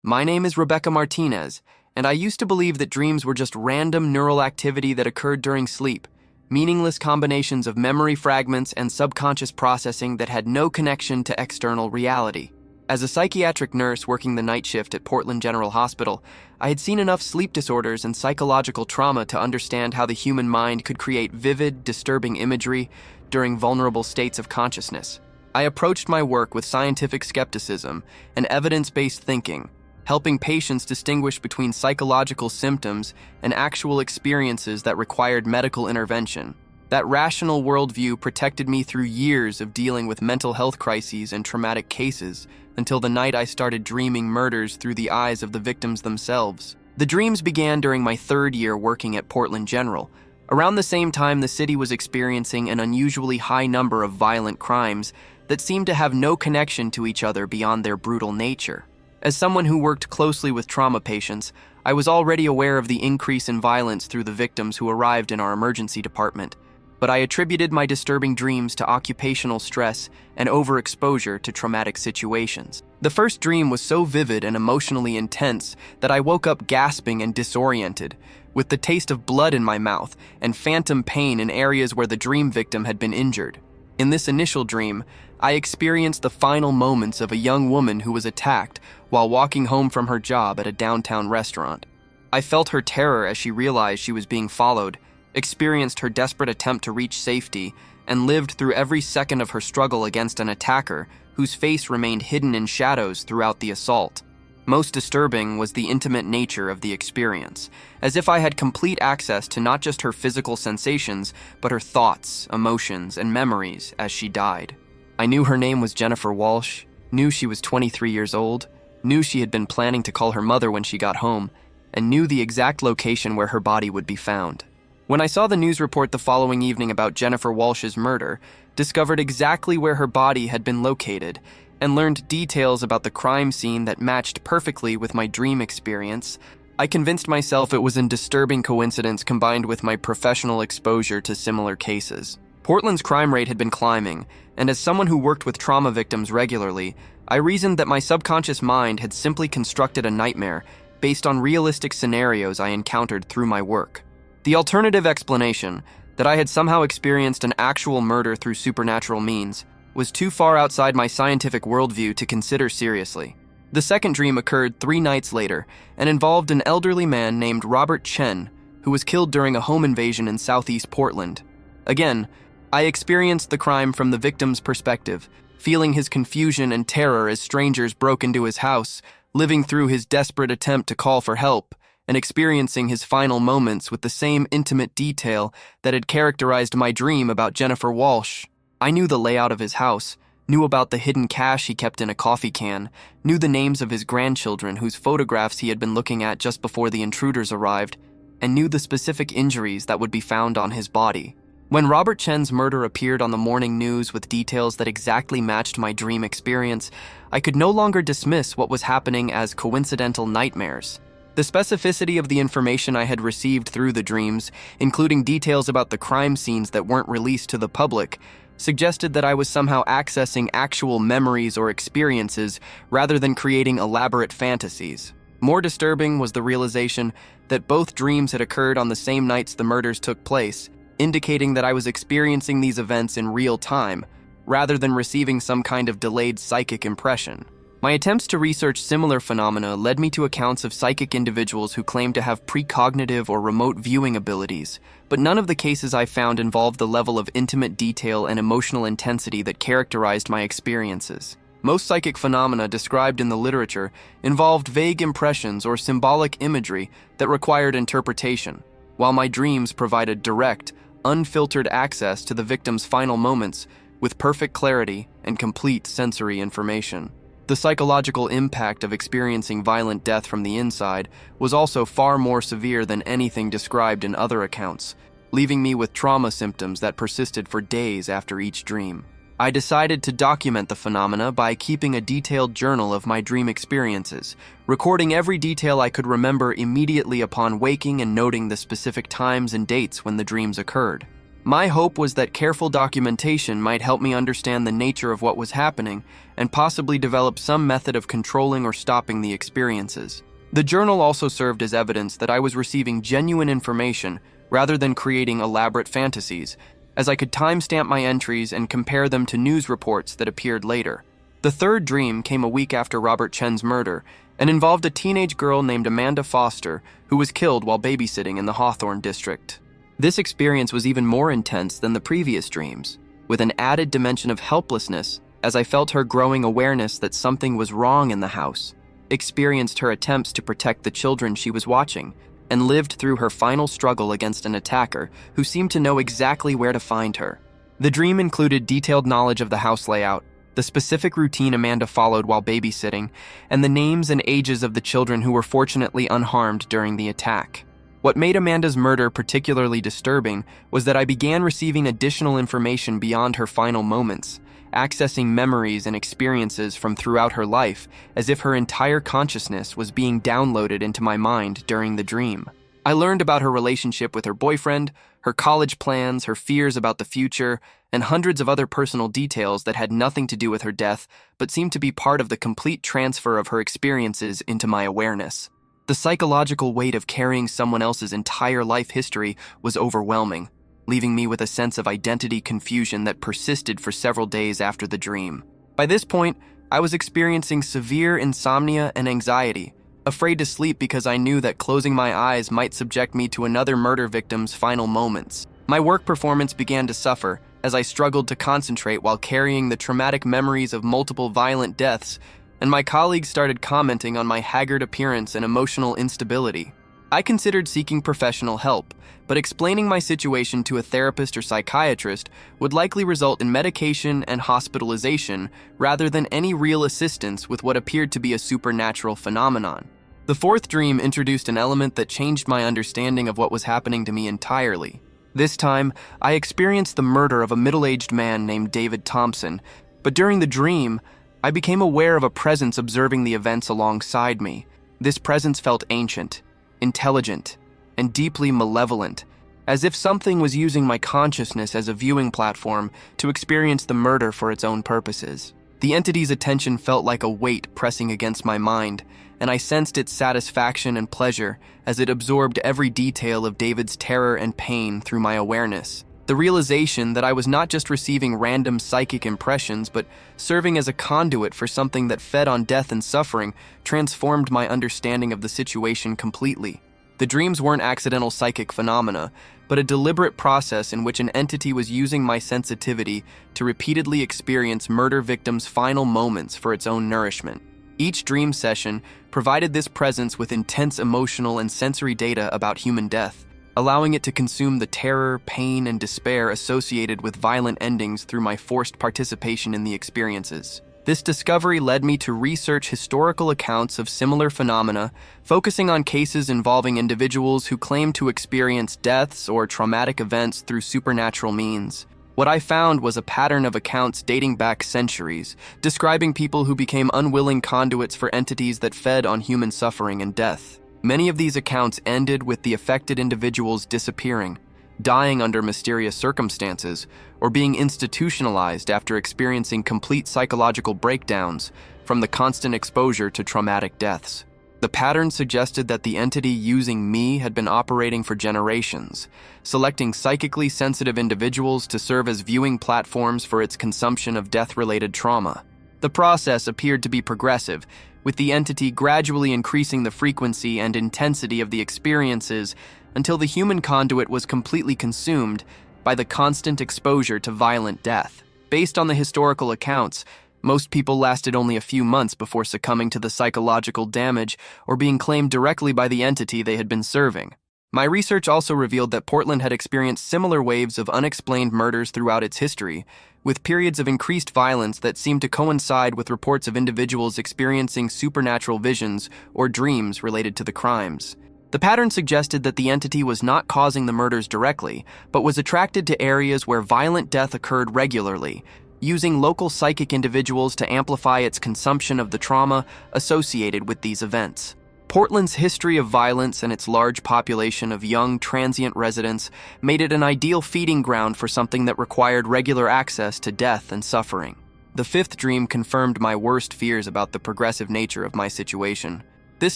My name is Rebecca Martinez, and I used to believe that dreams were just random neural activity that occurred during sleep, meaningless combinations of memory fragments and subconscious processing that had no connection to external reality. As a psychiatric nurse working the night shift at Portland General Hospital, I had seen enough sleep disorders and psychological trauma to understand how the human mind could create vivid, disturbing imagery during vulnerable states of consciousness. I approached my work with scientific skepticism and evidence-based thinking, helping patients distinguish between psychological symptoms and actual experiences that required medical intervention. That rational worldview protected me through years of dealing with mental health crises and traumatic cases, until the night I started dreaming murders through the eyes of the victims themselves. The dreams began during my third year working at Portland General. Around the same time, the city was experiencing an unusually high number of violent crimes that seemed to have no connection to each other beyond their brutal nature. As someone who worked closely with trauma patients, I was already aware of the increase in violence through the victims who arrived in our emergency department, but I attributed my disturbing dreams to occupational stress and overexposure to traumatic situations. The first dream was so vivid and emotionally intense that I woke up gasping and disoriented, with the taste of blood in my mouth and phantom pain in areas where the dream victim had been injured. In this initial dream, I experienced the final moments of a young woman who was attacked while walking home from her job at a downtown restaurant. I felt her terror as she realized she was being followed, experienced her desperate attempt to reach safety, and lived through every second of her struggle against an attacker whose face remained hidden in shadows throughout the assault. Most disturbing was the intimate nature of the experience, as if I had complete access to not just her physical sensations, but her thoughts, emotions, and memories as she died. I knew her name was Jennifer Walsh, knew she was 23 years old, knew she had been planning to call her mother when she got home, and knew the exact location where her body would be found. When I saw the news report the following evening about Jennifer Walsh's murder, discovered exactly where her body had been located, and learned details about the crime scene that matched perfectly with my dream experience, I convinced myself it was a disturbing coincidence combined with my professional exposure to similar cases. Portland's crime rate had been climbing, and as someone who worked with trauma victims regularly, I reasoned that my subconscious mind had simply constructed a nightmare based on realistic scenarios I encountered through my work. The alternative explanation, that I had somehow experienced an actual murder through supernatural means, was too far outside my scientific worldview to consider seriously. The second dream occurred 3 nights later and involved an elderly man named Robert Chen, who was killed during a home invasion in southeast Portland. Again, I experienced the crime from the victim's perspective, feeling his confusion and terror as strangers broke into his house, living through his desperate attempt to call for help, and experiencing his final moments with the same intimate detail that had characterized my dream about Jennifer Walsh. I knew the layout of his house, knew about the hidden cash he kept in a coffee can, knew the names of his grandchildren whose photographs he had been looking at just before the intruders arrived, and knew the specific injuries that would be found on his body. When Robert Chen's murder appeared on the morning news with details that exactly matched my dream experience, I could no longer dismiss what was happening as coincidental nightmares. The specificity of the information I had received through the dreams, including details about the crime scenes that weren't released to the public, suggested that I was somehow accessing actual memories or experiences rather than creating elaborate fantasies. More disturbing was the realization that both dreams had occurred on the same nights the murders took place, indicating that I was experiencing these events in real time, rather than receiving some kind of delayed psychic impression. My attempts to research similar phenomena led me to accounts of psychic individuals who claimed to have precognitive or remote viewing abilities, but none of the cases I found involved the level of intimate detail and emotional intensity that characterized my experiences. Most psychic phenomena described in the literature involved vague impressions or symbolic imagery that required interpretation, while my dreams provided direct, unfiltered access to the victim's final moments with perfect clarity and complete sensory information. The psychological impact of experiencing violent death from the inside was also far more severe than anything described in other accounts, leaving me with trauma symptoms that persisted for days after each dream. I decided to document the phenomena by keeping a detailed journal of my dream experiences, recording every detail I could remember immediately upon waking and noting the specific times and dates when the dreams occurred. My hope was that careful documentation might help me understand the nature of what was happening and possibly develop some method of controlling or stopping the experiences. The journal also served as evidence that I was receiving genuine information rather than creating elaborate fantasies, as I could timestamp my entries and compare them to news reports that appeared later. The third dream came a week after Robert Chen's murder and involved a teenage girl named Amanda Foster who was killed while babysitting in the Hawthorne district. This experience was even more intense than the previous dreams, with an added dimension of helplessness as I felt her growing awareness that something was wrong in the house, experienced her attempts to protect the children she was watching, and lived through her final struggle against an attacker who seemed to know exactly where to find her. The dream included detailed knowledge of the house layout, the specific routine Amanda followed while babysitting, and the names and ages of the children who were fortunately unharmed during the attack. What made Amanda's murder particularly disturbing was that I began receiving additional information beyond her final moments, accessing memories and experiences from throughout her life as if her entire consciousness was being downloaded into my mind during the dream. I learned about her relationship with her boyfriend, her college plans, her fears about the future, and hundreds of other personal details that had nothing to do with her death but seemed to be part of the complete transfer of her experiences into my awareness. The psychological weight of carrying someone else's entire life history was overwhelming, leaving me with a sense of identity confusion that persisted for several days after the dream. By this point, I was experiencing severe insomnia and anxiety, afraid to sleep because I knew that closing my eyes might subject me to another murder victim's final moments. My work performance began to suffer as I struggled to concentrate while carrying the traumatic memories of multiple violent deaths, and my colleagues started commenting on my haggard appearance and emotional instability. I considered seeking professional help, but explaining my situation to a therapist or psychiatrist would likely result in medication and hospitalization rather than any real assistance with what appeared to be a supernatural phenomenon. The fourth dream introduced an element that changed my understanding of what was happening to me entirely. This time, I experienced the murder of a middle-aged man named David Thompson, but during the dream, I became aware of a presence observing the events alongside me. This presence felt ancient, intelligent, and deeply malevolent, as if something was using my consciousness as a viewing platform to experience the murder for its own purposes. The entity's attention felt like a weight pressing against my mind, and I sensed its satisfaction and pleasure as it absorbed every detail of David's terror and pain through my awareness. The realization that I was not just receiving random psychic impressions, but serving as a conduit for something that fed on death and suffering transformed my understanding of the situation completely. The dreams weren't accidental psychic phenomena, but a deliberate process in which an entity was using my sensitivity to repeatedly experience murder victims' final moments for its own nourishment. Each dream session provided this presence with intense emotional and sensory data about human death, allowing it to consume the terror, pain, and despair associated with violent endings through my forced participation in the experiences. This discovery led me to research historical accounts of similar phenomena, focusing on cases involving individuals who claimed to experience deaths or traumatic events through supernatural means. What I found was a pattern of accounts dating back centuries, describing people who became unwilling conduits for entities that fed on human suffering and death. Many of these accounts ended with the affected individuals disappearing, dying under mysterious circumstances, or being institutionalized after experiencing complete psychological breakdowns from the constant exposure to traumatic deaths. The pattern suggested that the entity using me had been operating for generations, selecting psychically sensitive individuals to serve as viewing platforms for its consumption of death-related trauma. The process appeared to be progressive, with the entity gradually increasing the frequency and intensity of the experiences until the human conduit was completely consumed by the constant exposure to violent death. Based on the historical accounts, most people lasted only a few months before succumbing to the psychological damage or being claimed directly by the entity they had been serving. My research also revealed that Portland had experienced similar waves of unexplained murders throughout its history, with periods of increased violence that seemed to coincide with reports of individuals experiencing supernatural visions or dreams related to the crimes. The pattern suggested that the entity was not causing the murders directly, but was attracted to areas where violent death occurred regularly, using local psychic individuals to amplify its consumption of the trauma associated with these events. Portland's history of violence and its large population of young, transient residents made it an ideal feeding ground for something that required regular access to death and suffering. The fifth dream confirmed my worst fears about the progressive nature of my situation. This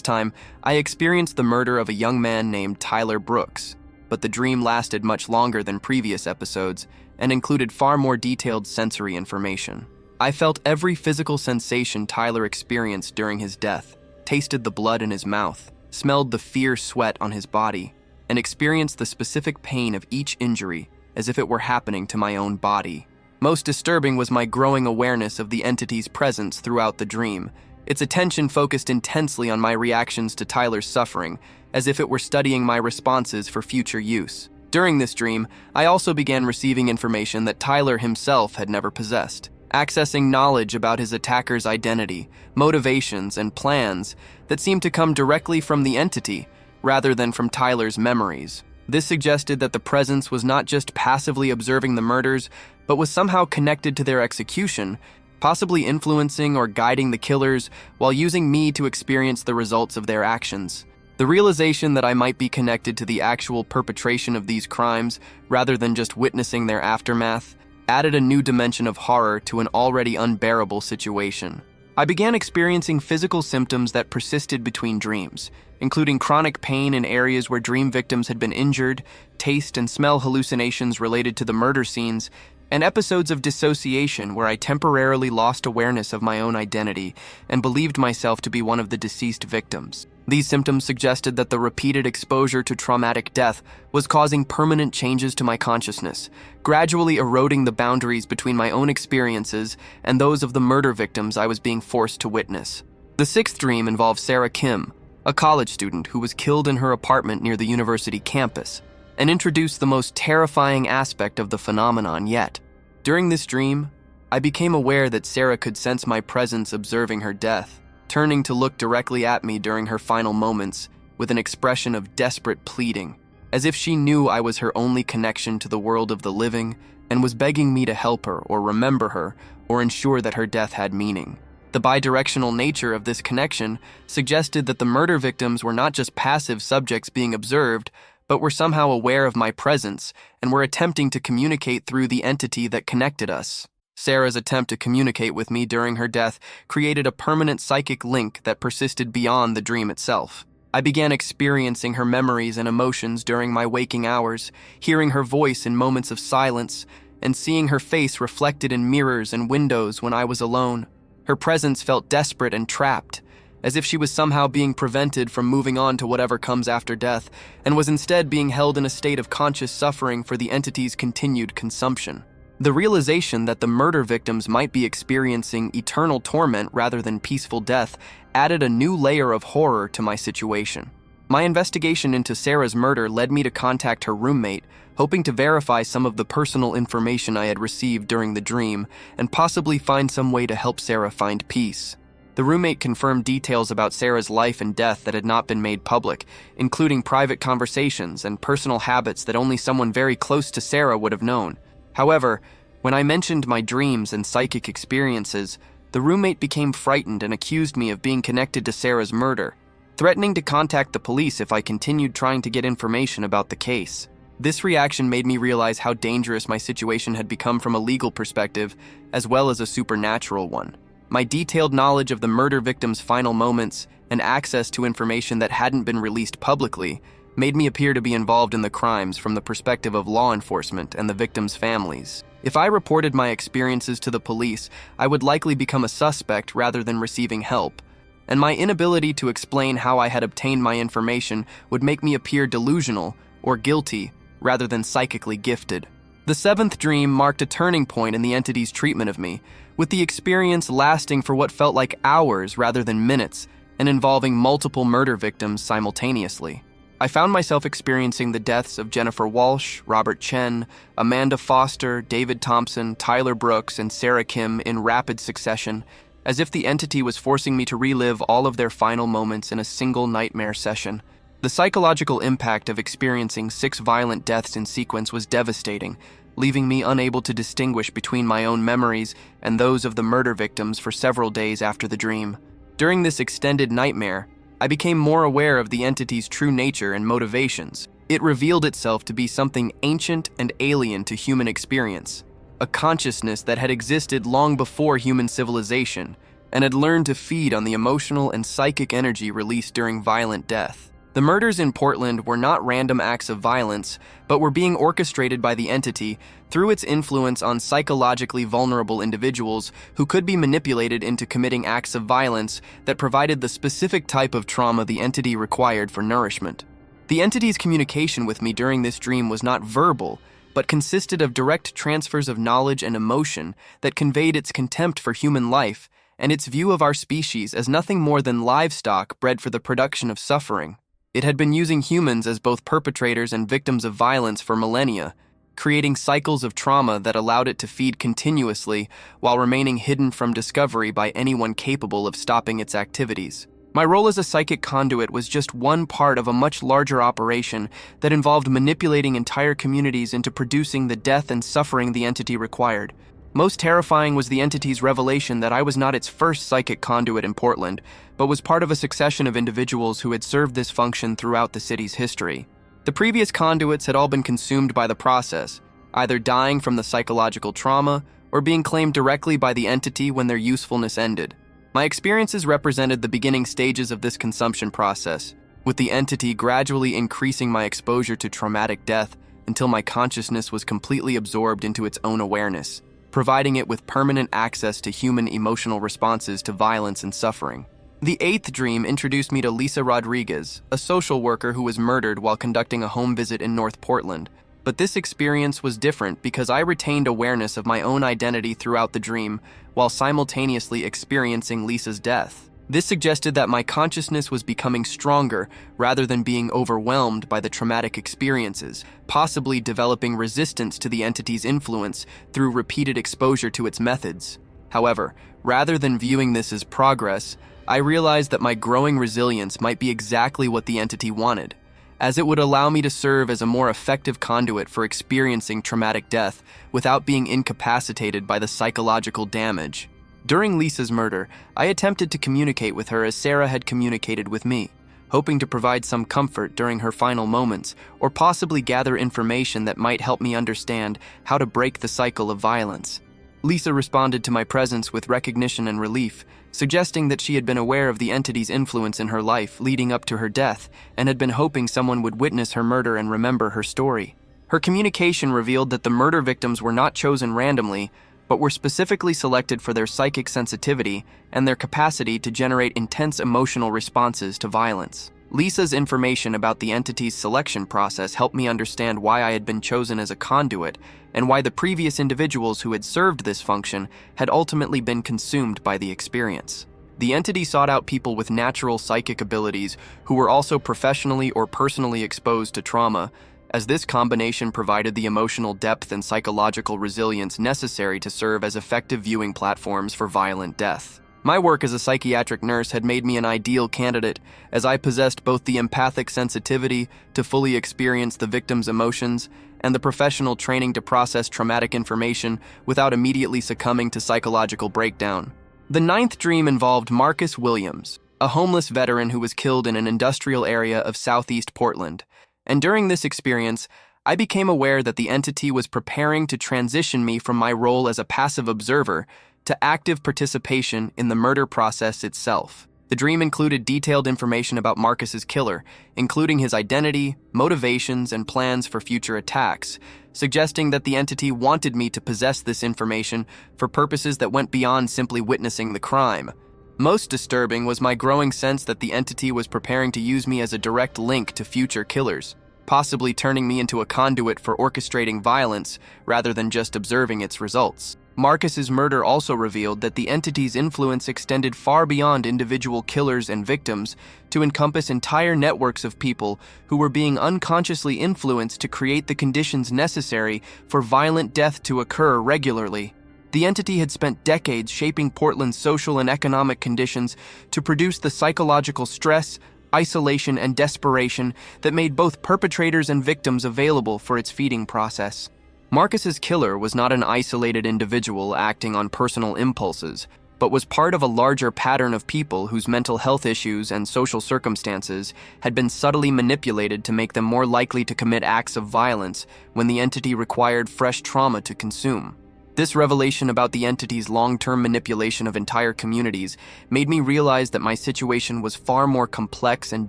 time, I experienced the murder of a young man named Tyler Brooks, but the dream lasted much longer than previous episodes and included far more detailed sensory information. I felt every physical sensation Tyler experienced during his death, tasted the blood in his mouth, smelled the fierce sweat on his body, and experienced the specific pain of each injury as if it were happening to my own body. Most disturbing was my growing awareness of the entity's presence throughout the dream. Its attention focused intensely on my reactions to Tyler's suffering, as if it were studying my responses for future use. During this dream, I also began receiving information that Tyler himself had never possessed, accessing knowledge about his attacker's identity, motivations, and plans that seemed to come directly from the entity rather than from Tyler's memories. This suggested that the presence was not just passively observing the murders, but was somehow connected to their execution, possibly influencing or guiding the killers while using me to experience the results of their actions. The realization that I might be connected to the actual perpetration of these crimes rather than just witnessing their aftermath added a new dimension of horror to an already unbearable situation. I began experiencing physical symptoms that persisted between dreams, including chronic pain in areas where dream victims had been injured, taste and smell hallucinations related to the murder scenes, and episodes of dissociation where I temporarily lost awareness of my own identity and believed myself to be one of the deceased victims. These symptoms suggested that the repeated exposure to traumatic death was causing permanent changes to my consciousness, gradually eroding the boundaries between my own experiences and those of the murder victims I was being forced to witness. The sixth dream involved Sarah Kim, a college student who was killed in her apartment near the university campus, and introduced the most terrifying aspect of the phenomenon yet. During this dream, I became aware that Sarah could sense my presence observing her death, turning to look directly at me during her final moments with an expression of desperate pleading, as if she knew I was her only connection to the world of the living and was begging me to help her or remember her or ensure that her death had meaning. The bidirectional nature of this connection suggested that the murder victims were not just passive subjects being observed, but were somehow aware of my presence and were attempting to communicate through the entity that connected us. Sarah's attempt to communicate with me during her death created a permanent psychic link that persisted beyond the dream itself. I began experiencing her memories and emotions during my waking hours, hearing her voice in moments of silence, and seeing her face reflected in mirrors and windows when I was alone. Her presence felt desperate and trapped, as if she was somehow being prevented from moving on to whatever comes after death, and was instead being held in a state of conscious suffering for the entity's continued consumption. The realization that the murder victims might be experiencing eternal torment rather than peaceful death added a new layer of horror to my situation. My investigation into Sarah's murder led me to contact her roommate, hoping to verify some of the personal information I had received during the dream and possibly find some way to help Sarah find peace. The roommate confirmed details about Sarah's life and death that had not been made public, including private conversations and personal habits that only someone very close to Sarah would have known. However, when I mentioned my dreams and psychic experiences, the roommate became frightened and accused me of being connected to Sarah's murder, threatening to contact the police if I continued trying to get information about the case. This reaction made me realize how dangerous my situation had become from a legal perspective, as well as a supernatural one. My detailed knowledge of the murder victim's final moments and access to information that hadn't been released publicly made me appear to be involved in the crimes from the perspective of law enforcement and the victims' families. If I reported my experiences to the police, I would likely become a suspect rather than receiving help, and my inability to explain how I had obtained my information would make me appear delusional or guilty rather than psychically gifted. The seventh dream marked a turning point in the entity's treatment of me, with the experience lasting for what felt like hours rather than minutes and involving multiple murder victims simultaneously. I found myself experiencing the deaths of Jennifer Walsh, Robert Chen, Amanda Foster, David Thompson, Tyler Brooks, and Sarah Kim in rapid succession, as if the entity was forcing me to relive all of their final moments in a single nightmare session. The psychological impact of experiencing 6 violent deaths in sequence was devastating, leaving me unable to distinguish between my own memories and those of the murder victims for several days after the dream. During this extended nightmare, I became more aware of the entity's true nature and motivations. It revealed itself to be something ancient and alien to human experience, a consciousness that had existed long before human civilization and had learned to feed on the emotional and psychic energy released during violent death. The murders in Portland were not random acts of violence, but were being orchestrated by the entity through its influence on psychologically vulnerable individuals who could be manipulated into committing acts of violence that provided the specific type of trauma the entity required for nourishment. The entity's communication with me during this dream was not verbal, but consisted of direct transfers of knowledge and emotion that conveyed its contempt for human life and its view of our species as nothing more than livestock bred for the production of suffering. It had been using humans as both perpetrators and victims of violence for millennia, creating cycles of trauma that allowed it to feed continuously while remaining hidden from discovery by anyone capable of stopping its activities. My role as a psychic conduit was just one part of a much larger operation that involved manipulating entire communities into producing the death and suffering the entity required. Most terrifying was the entity's revelation that I was not its first psychic conduit in Portland, but was part of a succession of individuals who had served this function throughout the city's history. The previous conduits had all been consumed by the process, either dying from the psychological trauma or being claimed directly by the entity when their usefulness ended. My experiences represented the beginning stages of this consumption process, with the entity gradually increasing my exposure to traumatic death until my consciousness was completely absorbed into its own awareness, providing it with permanent access to human emotional responses to violence and suffering. The eighth dream introduced me to Lisa Rodriguez, a social worker who was murdered while conducting a home visit in North Portland. But this experience was different because I retained awareness of my own identity throughout the dream while simultaneously experiencing Lisa's death. This suggested that my consciousness was becoming stronger rather than being overwhelmed by the traumatic experiences, possibly developing resistance to the entity's influence through repeated exposure to its methods. However, rather than viewing this as progress, I realized that my growing resilience might be exactly what the entity wanted, as it would allow me to serve as a more effective conduit for experiencing traumatic death without being incapacitated by the psychological damage. During Lisa's murder, I attempted to communicate with her as Sarah had communicated with me, hoping to provide some comfort during her final moments or possibly gather information that might help me understand how to break the cycle of violence. Lisa responded to my presence with recognition and relief, suggesting that she had been aware of the entity's influence in her life leading up to her death and had been hoping someone would witness her murder and remember her story. Her communication revealed that the murder victims were not chosen randomly, but were specifically selected for their psychic sensitivity and their capacity to generate intense emotional responses to violence. Lisa's information about the entity's selection process helped me understand why I had been chosen as a conduit and why the previous individuals who had served this function had ultimately been consumed by the experience. The entity sought out people with natural psychic abilities who were also professionally or personally exposed to trauma, as this combination provided the emotional depth and psychological resilience necessary to serve as effective viewing platforms for violent death. My work as a psychiatric nurse had made me an ideal candidate, as I possessed both the empathic sensitivity to fully experience the victim's emotions and the professional training to process traumatic information without immediately succumbing to psychological breakdown. The ninth dream involved Marcus Williams, a homeless veteran who was killed in an industrial area of southeast Portland. And during this experience, I became aware that the entity was preparing to transition me from my role as a passive observer to active participation in the murder process itself. The dream included detailed information about Marcus's killer, including his identity, motivations, and plans for future attacks, suggesting that the entity wanted me to possess this information for purposes that went beyond simply witnessing the crime. Most disturbing was my growing sense that the entity was preparing to use me as a direct link to future killers, possibly turning me into a conduit for orchestrating violence rather than just observing its results. Marcus's murder also revealed that the entity's influence extended far beyond individual killers and victims to encompass entire networks of people who were being unconsciously influenced to create the conditions necessary for violent death to occur regularly. The entity had spent decades shaping Portland's social and economic conditions to produce the psychological stress, isolation, and desperation that made both perpetrators and victims available for its feeding process. Marcus's killer was not an isolated individual acting on personal impulses, but but was part of a larger pattern of people whose mental health issues and social circumstances had been subtly manipulated to make them more likely to commit acts of violence when the entity required fresh trauma to consume. This revelation about the entity's long-term manipulation of entire communities made me realize that my situation was far more complex and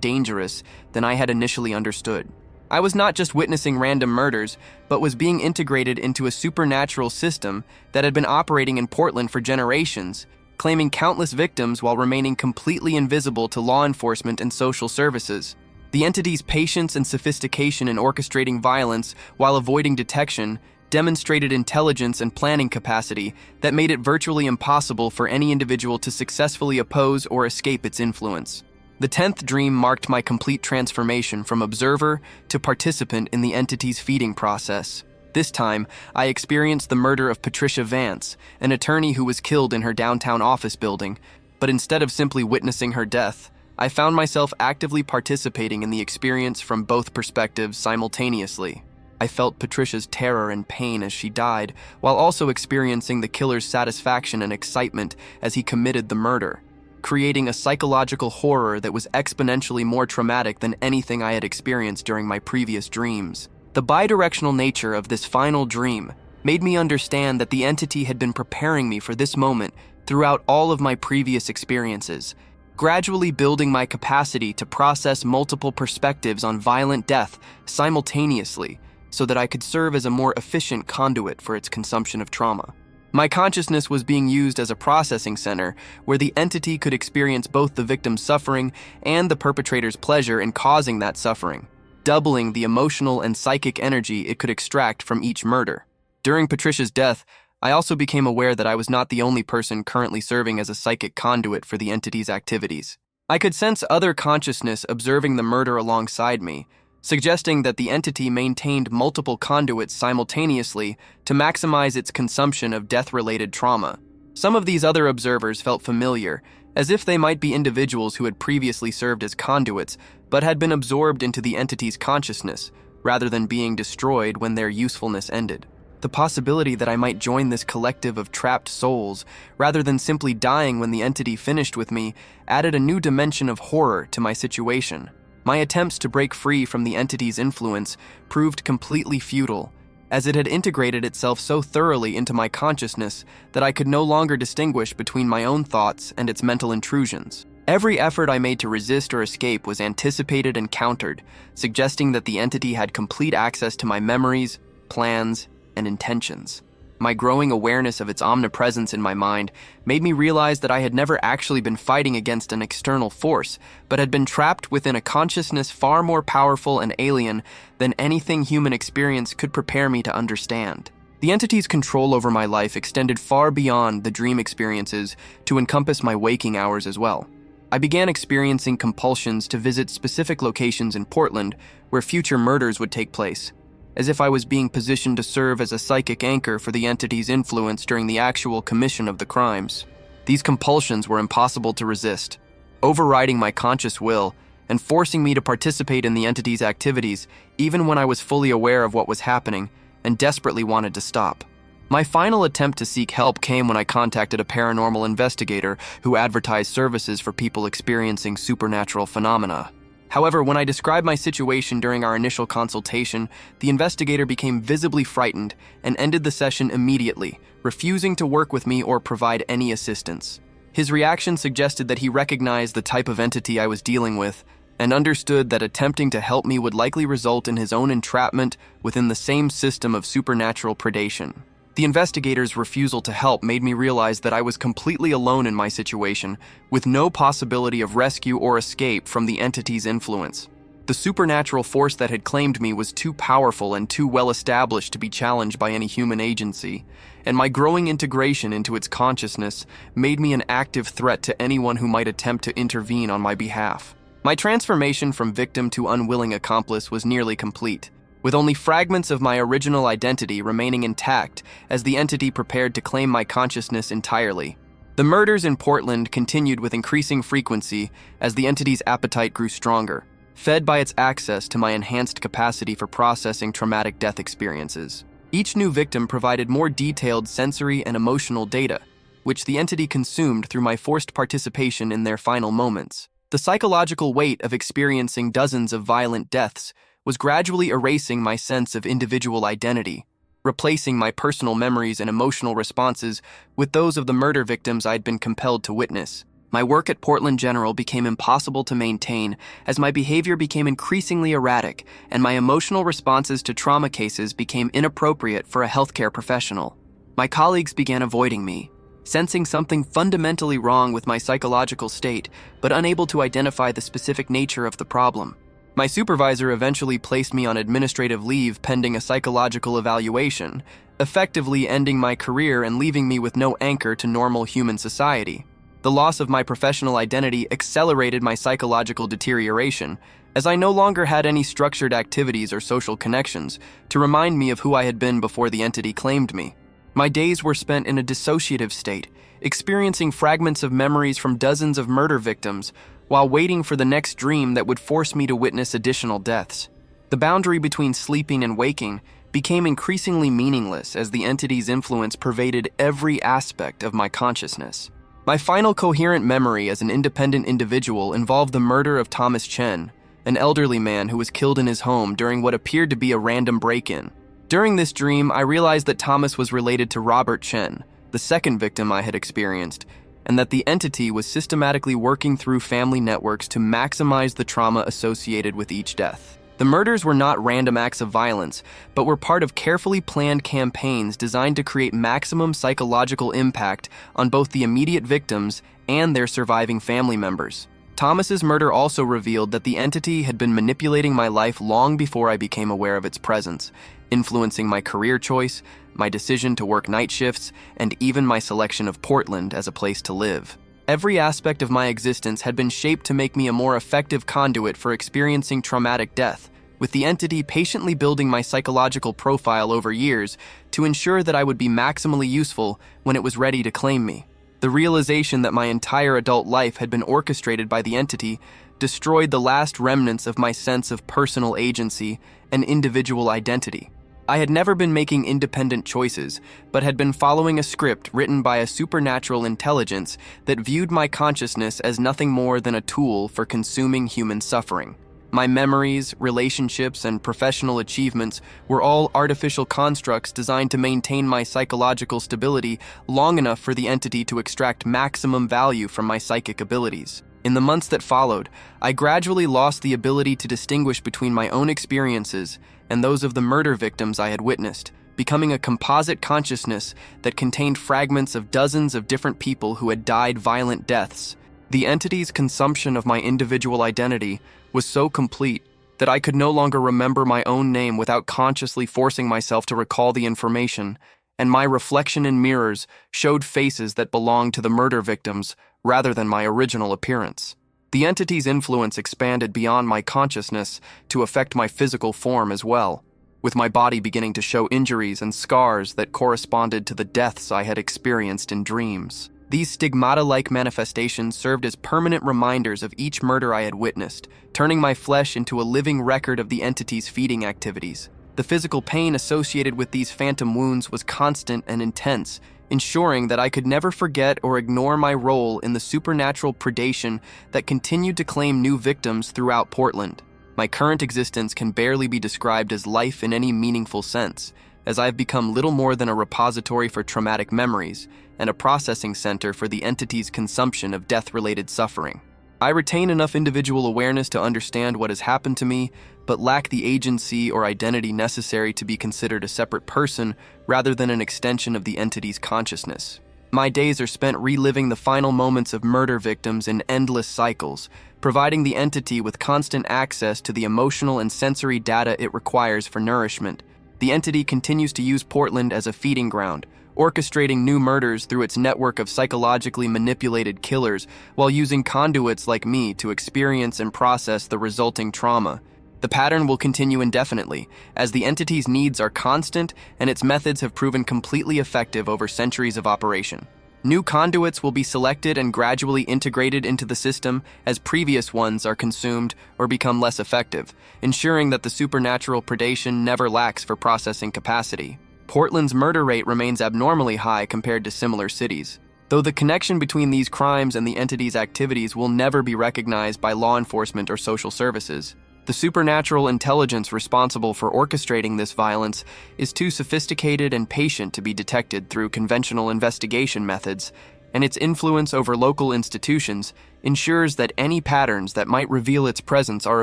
dangerous than I had initially understood. I was not just witnessing random murders, but was being integrated into a supernatural system that had been operating in Portland for generations, claiming countless victims while remaining completely invisible to law enforcement and social services. The entity's patience and sophistication in orchestrating violence while avoiding detection demonstrated intelligence and planning capacity that made it virtually impossible for any individual to successfully oppose or escape its influence. The 10th dream marked my complete transformation from observer to participant in the entity's feeding process. This time, I experienced the murder of Patricia Vance, an attorney who was killed in her downtown office building, but instead of simply witnessing her death, I found myself actively participating in the experience from both perspectives simultaneously. I felt Patricia's terror and pain as she died, while also experiencing the killer's satisfaction and excitement as he committed the murder, creating a psychological horror that was exponentially more traumatic than anything I had experienced during my previous dreams. The bidirectional nature of this final dream made me understand that the entity had been preparing me for this moment throughout all of my previous experiences, gradually building my capacity to process multiple perspectives on violent death simultaneously so that I could serve as a more efficient conduit for its consumption of trauma. My consciousness was being used as a processing center where the entity could experience both the victim's suffering and the perpetrator's pleasure in causing that suffering, doubling the emotional and psychic energy it could extract from each murder. During Patricia's death, I also became aware that I was not the only person currently serving as a psychic conduit for the entity's activities. I could sense other consciousness observing the murder alongside me, suggesting that the entity maintained multiple conduits simultaneously to maximize its consumption of death-related trauma. Some of these other observers felt familiar, as if they might be individuals who had previously served as conduits, but had been absorbed into the entity's consciousness, rather than being destroyed when their usefulness ended. The possibility that I might join this collective of trapped souls, rather than simply dying when the entity finished with me, added a new dimension of horror to my situation. My attempts to break free from the entity's influence proved completely futile, as it had integrated itself so thoroughly into my consciousness that I could no longer distinguish between my own thoughts and its mental intrusions. Every effort I made to resist or escape was anticipated and countered, suggesting that the entity had complete access to my memories, plans, and intentions. My growing awareness of its omnipresence in my mind made me realize that I had never actually been fighting against an external force, but had been trapped within a consciousness far more powerful and alien than anything human experience could prepare me to understand. The entity's control over my life extended far beyond the dream experiences to encompass my waking hours as well. I began experiencing compulsions to visit specific locations in Portland where future murders would take place, as if I was being positioned to serve as a psychic anchor for the entity's influence during the actual commission of the crimes. These compulsions were impossible to resist, overriding my conscious will and forcing me to participate in the entity's activities even when I was fully aware of what was happening and desperately wanted to stop. My final attempt to seek help came when I contacted a paranormal investigator who advertised services for people experiencing supernatural phenomena. However, when I described my situation during our initial consultation, the investigator became visibly frightened and ended the session immediately, refusing to work with me or provide any assistance. His reaction suggested that he recognized the type of entity I was dealing with and understood that attempting to help me would likely result in his own entrapment within the same system of supernatural predation. The investigator's refusal to help made me realize that I was completely alone in my situation, with no possibility of rescue or escape from the entity's influence. The supernatural force that had claimed me was too powerful and too well established to be challenged by any human agency, and my growing integration into its consciousness made me an active threat to anyone who might attempt to intervene on my behalf. My transformation from victim to unwilling accomplice was nearly complete, with only fragments of my original identity remaining intact as the entity prepared to claim my consciousness entirely. The murders in Portland continued with increasing frequency as the entity's appetite grew stronger, fed by its access to my enhanced capacity for processing traumatic death experiences. Each new victim provided more detailed sensory and emotional data, which the entity consumed through my forced participation in their final moments. The psychological weight of experiencing dozens of violent deaths was gradually erasing my sense of individual identity, replacing my personal memories and emotional responses with those of the murder victims I'd been compelled to witness. My work at Portland General became impossible to maintain as my behavior became increasingly erratic and my emotional responses to trauma cases became inappropriate for a healthcare professional. My colleagues began avoiding me, sensing something fundamentally wrong with my psychological state, but unable to identify the specific nature of the problem. My supervisor eventually placed me on administrative leave pending a psychological evaluation, effectively ending my career and leaving me with no anchor to normal human society. The loss of my professional identity accelerated my psychological deterioration, as I no longer had any structured activities or social connections to remind me of who I had been before the entity claimed me. My days were spent in a dissociative state, experiencing fragments of memories from dozens of murder victims, while waiting for the next dream that would force me to witness additional deaths. The boundary between sleeping and waking became increasingly meaningless as the entity's influence pervaded every aspect of my consciousness. My final coherent memory as an independent individual involved the murder of Thomas Chen, an elderly man who was killed in his home during what appeared to be a random break-in. During this dream, I realized that Thomas was related to Robert Chen, the second victim I had experienced, and that the entity was systematically working through family networks to maximize the trauma associated with each death. The murders were not random acts of violence, but were part of carefully planned campaigns designed to create maximum psychological impact on both the immediate victims and their surviving family members. Thomas's murder also revealed that the entity had been manipulating my life long before I became aware of its presence, influencing my career choice, my decision to work night shifts, and even my selection of Portland as a place to live. Every aspect of my existence had been shaped to make me a more effective conduit for experiencing traumatic death, with the entity patiently building my psychological profile over years to ensure that I would be maximally useful when it was ready to claim me. The realization that my entire adult life had been orchestrated by the entity destroyed the last remnants of my sense of personal agency and individual identity. I had never been making independent choices, but had been following a script written by a supernatural intelligence that viewed my consciousness as nothing more than a tool for consuming human suffering. My memories, relationships, and professional achievements were all artificial constructs designed to maintain my psychological stability long enough for the entity to extract maximum value from my psychic abilities. In the months that followed, I gradually lost the ability to distinguish between my own experiences and those of the murder victims I had witnessed, becoming a composite consciousness that contained fragments of dozens of different people who had died violent deaths. The entity's consumption of my individual identity was so complete that I could no longer remember my own name without consciously forcing myself to recall the information, and my reflection in mirrors showed faces that belonged to the murder victims rather than my original appearance. The entity's influence expanded beyond my consciousness to affect my physical form as well, with my body beginning to show injuries and scars that corresponded to the deaths I had experienced in dreams. These stigmata-like manifestations served as permanent reminders of each murder I had witnessed, turning my flesh into a living record of the entity's feeding activities. The physical pain associated with these phantom wounds was constant and intense, ensuring that I could never forget or ignore my role in the supernatural predation that continued to claim new victims throughout Portland. My current existence can barely be described as life in any meaningful sense, as I've become little more than a repository for traumatic memories and a processing center for the entity's consumption of death-related suffering. I retain enough individual awareness to understand what has happened to me, but lack the agency or identity necessary to be considered a separate person rather than an extension of the entity's consciousness. My days are spent reliving the final moments of murder victims in endless cycles, providing the entity with constant access to the emotional and sensory data it requires for nourishment. The entity continues to use Portland as a feeding ground, orchestrating new murders through its network of psychologically manipulated killers while using conduits like me to experience and process the resulting trauma. The pattern will continue indefinitely, as the entity's needs are constant and its methods have proven completely effective over centuries of operation. New conduits will be selected and gradually integrated into the system as previous ones are consumed or become less effective, ensuring that the supernatural predation never lacks for processing capacity. Portland's murder rate remains abnormally high compared to similar cities. Though the connection between these crimes and the entity's activities will never be recognized by law enforcement or social services, the supernatural intelligence responsible for orchestrating this violence is too sophisticated and patient to be detected through conventional investigation methods, and its influence over local institutions ensures that any patterns that might reveal its presence are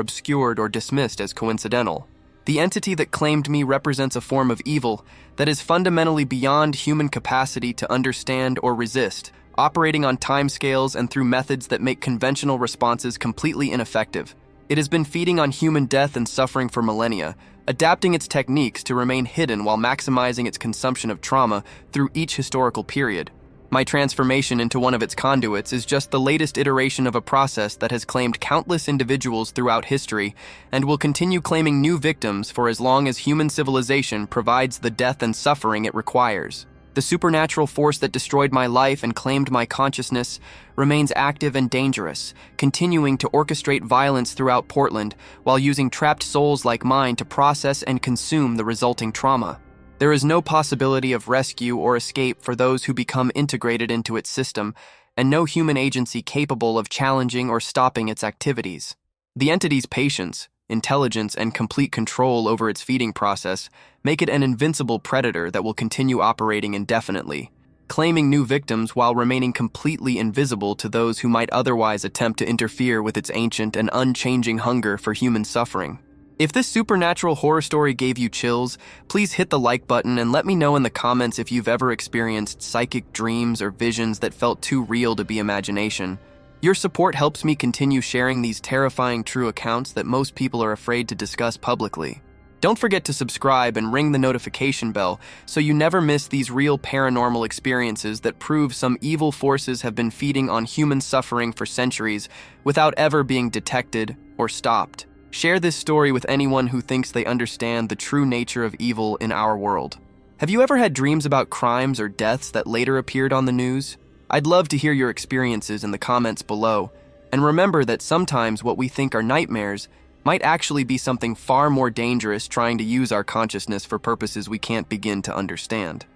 obscured or dismissed as coincidental. The entity that claimed me represents a form of evil that is fundamentally beyond human capacity to understand or resist, operating on timescales and through methods that make conventional responses completely ineffective. It has been feeding on human death and suffering for millennia, adapting its techniques to remain hidden while maximizing its consumption of trauma through each historical period. My transformation into one of its conduits is just the latest iteration of a process that has claimed countless individuals throughout history and will continue claiming new victims for as long as human civilization provides the death and suffering it requires. The supernatural force that destroyed my life and claimed my consciousness remains active and dangerous, continuing to orchestrate violence throughout Portland while using trapped souls like mine to process and consume the resulting trauma. There is no possibility of rescue or escape for those who become integrated into its system, and no human agency capable of challenging or stopping its activities. The entity's patience, intelligence, and complete control over its feeding process make it an invincible predator that will continue operating indefinitely, claiming new victims while remaining completely invisible to those who might otherwise attempt to interfere with its ancient and unchanging hunger for human suffering. If this supernatural horror story gave you chills, please hit the like button and let me know in the comments if you've ever experienced psychic dreams or visions that felt too real to be imagination. Your support helps me continue sharing these terrifying true accounts that most people are afraid to discuss publicly. Don't forget to subscribe and ring the notification bell so you never miss these real paranormal experiences that prove some evil forces have been feeding on human suffering for centuries without ever being detected or stopped. Share this story with anyone who thinks they understand the true nature of evil in our world. Have you ever had dreams about crimes or deaths that later appeared on the news? I'd love to hear your experiences in the comments below. And remember that sometimes what we think are nightmares might actually be something far more dangerous trying to use our consciousness for purposes we can't begin to understand.